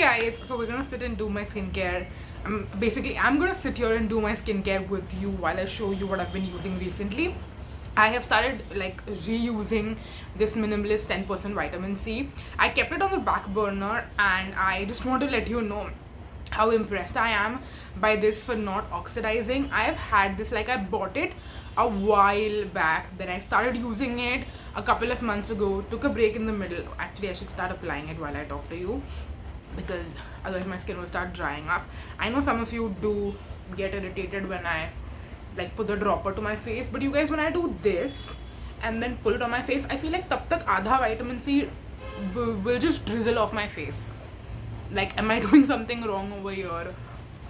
guys, so we're gonna sit and do my skincare. Basically, I'm gonna sit here and do my skincare with you while I show you what I've been using recently. I have started like reusing this Minimalist 10% vitamin C. I kept it on the back burner and I just want to let you know how impressed I am by this for not oxidizing. I have had this, like I bought it a while back, then I started using it a couple of months ago, took a break in the middle. Actually, I should start applying it while I talk to you because otherwise my skin will start drying up. I know some of you do get irritated when I like put the dropper to my face, but you guys, when I do this and then put it on my face, I feel like tab tak aadha vitamin C will just drizzle off my face. Like, am I doing something wrong over here,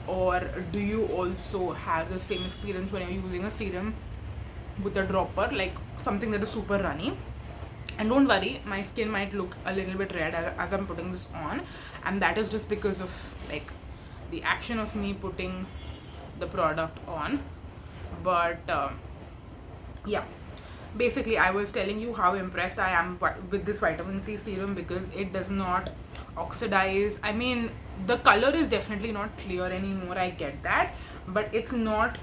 or do you also have the same experience when you're using a serum with a dropper, like something that is super runny? And don't worry, my skin might look a little bit red as I'm putting this on, and that is just because of like the action of me putting the product on. But yeah, basically I was telling you how impressed I am with this vitamin C serum because it does not oxidize. I mean, the color is definitely not clear anymore, I get that, but it's not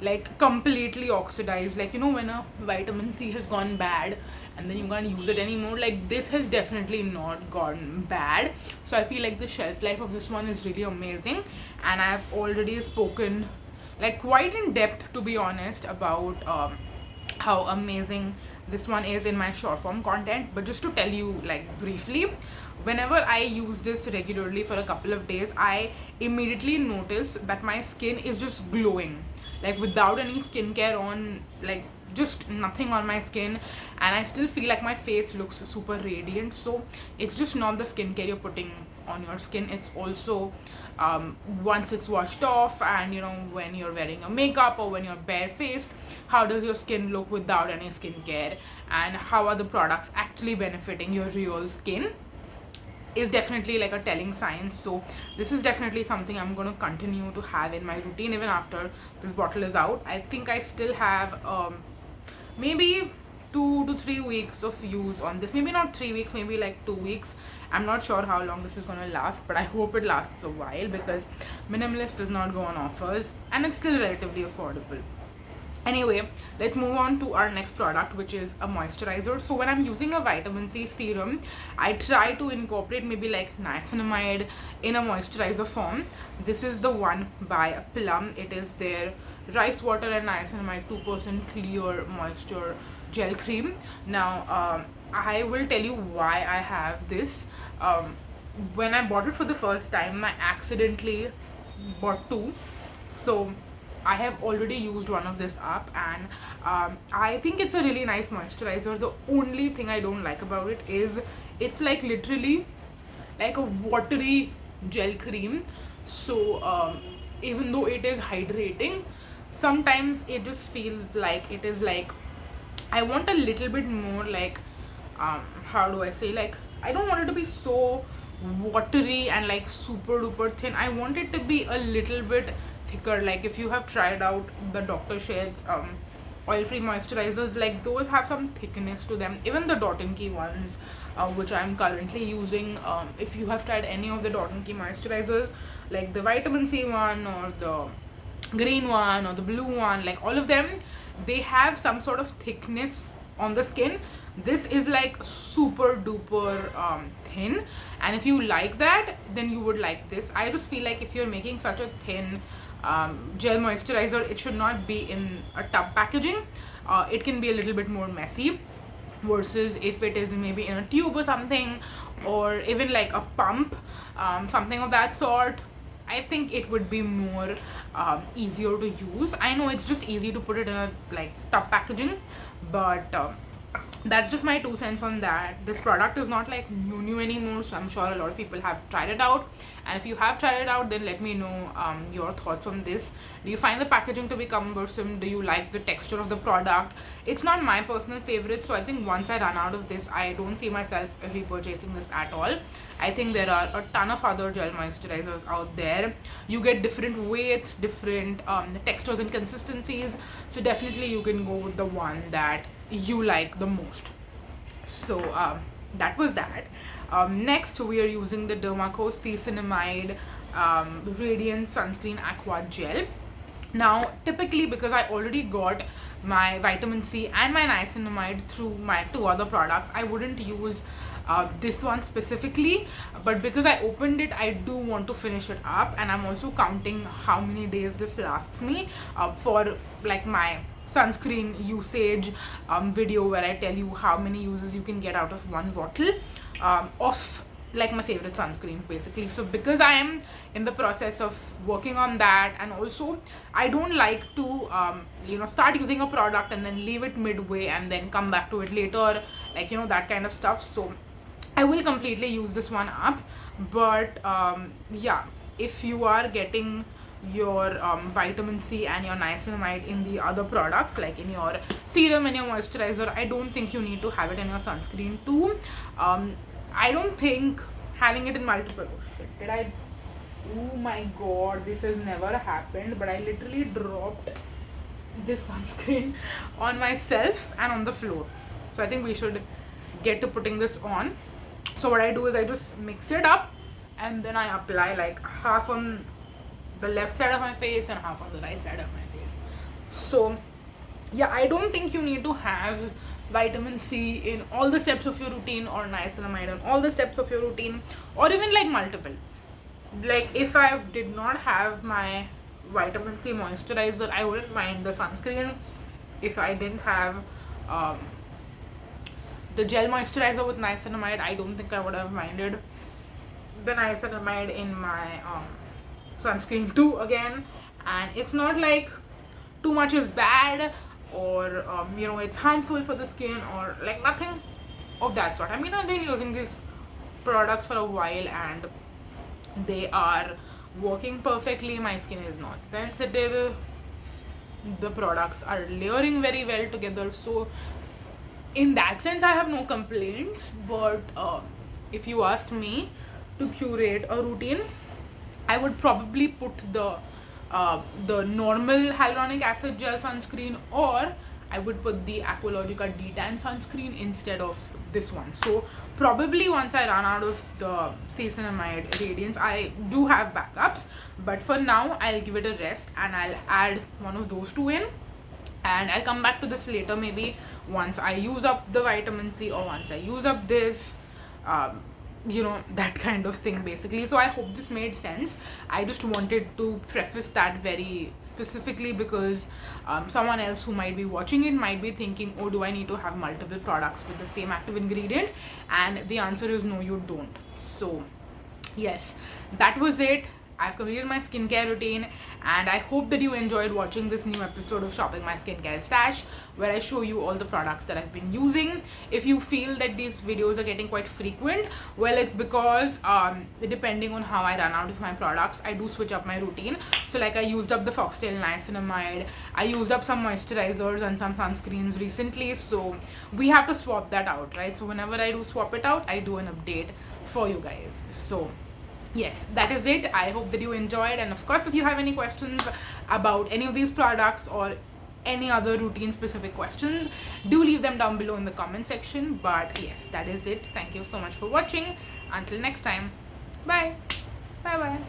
like completely oxidized. Like, you know, when a vitamin C has gone bad and then you can't use it anymore, like this has definitely not gone bad. So I feel like the shelf life of this one is really amazing, and I've already spoken like quite in depth, to be honest, about how amazing this one is in my short form content. But just to tell you like briefly, whenever I use this regularly for a couple of days, I immediately notice that my skin is just glowing, like without any skincare on, like just nothing on my skin, and I still feel like my face looks super radiant. So it's just not the skincare you're putting on your skin, it's also once it's washed off, and you know, when you're wearing a makeup or when you're barefaced, how does your skin look without any skincare, and how are the products actually benefiting your real skin is definitely like a telling sign. So this is definitely something I'm going to continue to have in my routine even after this bottle is out. I think I still have maybe 2 to 3 weeks of use on this, maybe not 3 weeks, maybe like 2 weeks. I'm not sure how long this is going to last, but I hope it lasts a while because Minimalist does not go on offers and it's still relatively affordable. Anyway, let's move on to our next product, which is a moisturizer. So when I'm using a vitamin C serum, I try to incorporate maybe like niacinamide in a moisturizer form. This is the one by Plum. It is their rice water and niacinamide 2% clear moisture gel cream. Now I will tell you why I have this. When I bought it for the first time, I accidentally bought two. So I have already used one of this up, and I think it's a really nice moisturizer. The only thing I don't like about it is it's like literally like a watery gel cream. So even though it is hydrating, sometimes it just feels like it is like, I want a little bit more like how do I say, like I don't want it to be so watery and like super duper thin. I want it to be a little bit thicker. Like if you have tried out the Dr. Sheth's oil-free moisturizers, like those have some thickness to them. Even the Dot & Key ones, which I'm currently using, if you have tried any of the Dot & Key moisturizers, like the vitamin C one or the green one or the blue one, like all of them, they have some sort of thickness on the skin. This is like super duper thin, and if you like that, then you would like this. I just feel like if you're making such a thin gel moisturizer, it should not be in a tub packaging. It can be a little bit more messy versus if it is maybe in a tube or something, or even like a pump, something of that sort. I think it would be more easier to use. I know it's just easy to put it in a like tub packaging, but that's just my 2 cents on that. This product is not like new anymore, so I'm sure a lot of people have tried it out, and if you have tried it out, then let me know your thoughts on this. Do you find the packaging to be cumbersome? Do you like the texture of the product? It's not my personal favorite, so I think once I run out of this, I don't see myself repurchasing this at all. I think there are a ton of other gel moisturizers out there. You get different weights, different textures and consistencies, so definitely you can go with the one that you like the most. So that was that. Next, we are using the Dermaco C-Cinamide Radiance Sunscreen Aqua Gel. Now, typically, because I already got my vitamin C and my niacinamide through my 2 other products, I wouldn't use this one specifically, but because I opened it, I do want to finish it up, and I'm also counting how many days this lasts me for like my sunscreen usage video, where I tell you how many uses you can get out of one bottle of like my favorite sunscreens basically. So because I am in the process of working on that, and also I don't like to start using a product and then leave it midway and then come back to it later, like that kind of stuff. So I will completely use this one up. But yeah, if you are getting your vitamin C and your niacinamide in the other products, like in your serum and your moisturizer, I don't think you need to have it in your sunscreen too. I don't think having it in multiple, oh my god, this has never happened, but I literally dropped this sunscreen on myself and on the floor. So I think we should get to putting this on. So what I do is I just mix it up, and then I apply like half on the left side of my face and half on the right side of my face. So yeah, I don't think you need to have vitamin C in all the steps of your routine, or niacinamide in all the steps of your routine, or even like multiple. Like if I did not have my vitamin C moisturizer, I wouldn't mind the sunscreen. If I didn't have the gel moisturizer with niacinamide, I don't think I would have minded the niacinamide in my sunscreen too again. And it's not like too much is bad, or it's harmful for the skin, or like nothing of that sort. I mean, I've been using these products for a while and they are working perfectly. My skin is not sensitive, the products are layering very well together, so in that sense I have no complaints. But if you asked me to curate a routine, I would probably put the normal hyaluronic acid gel sunscreen, or I would put the Aqualogica Detan sunscreen instead of this one. So probably once I run out of the C-Cinamide Radiance, I do have backups, but for now I'll give it a rest and I'll add one of those two in, and I'll come back to this later, maybe once I use up the vitamin C, or once I use up this that kind of thing basically. So I hope this made sense. I just wanted to preface that very specifically, because someone else who might be watching it might be thinking, oh, do I need to have multiple products with the same active ingredient? And the answer is no, you don't. So yes, that was it. I've completed my skincare routine, and I hope that you enjoyed watching this new episode of Shopping My Skincare Stash, where I show you all the products that I've been using. If you feel that these videos are getting quite frequent, well, it's because depending on how I run out of my products, I do switch up my routine. So like I used up the Foxtail Niacinamide, I used up some moisturizers and some sunscreens recently, so we have to swap that out, right? So whenever I do swap it out, I do an update for you guys. So yes, that is it. I hope that you enjoyed, and of course if you have any questions about any of these products or any other routine specific questions, do leave them down below in the comment section. But yes, that is it. Thank you so much for watching. Until next time, bye bye.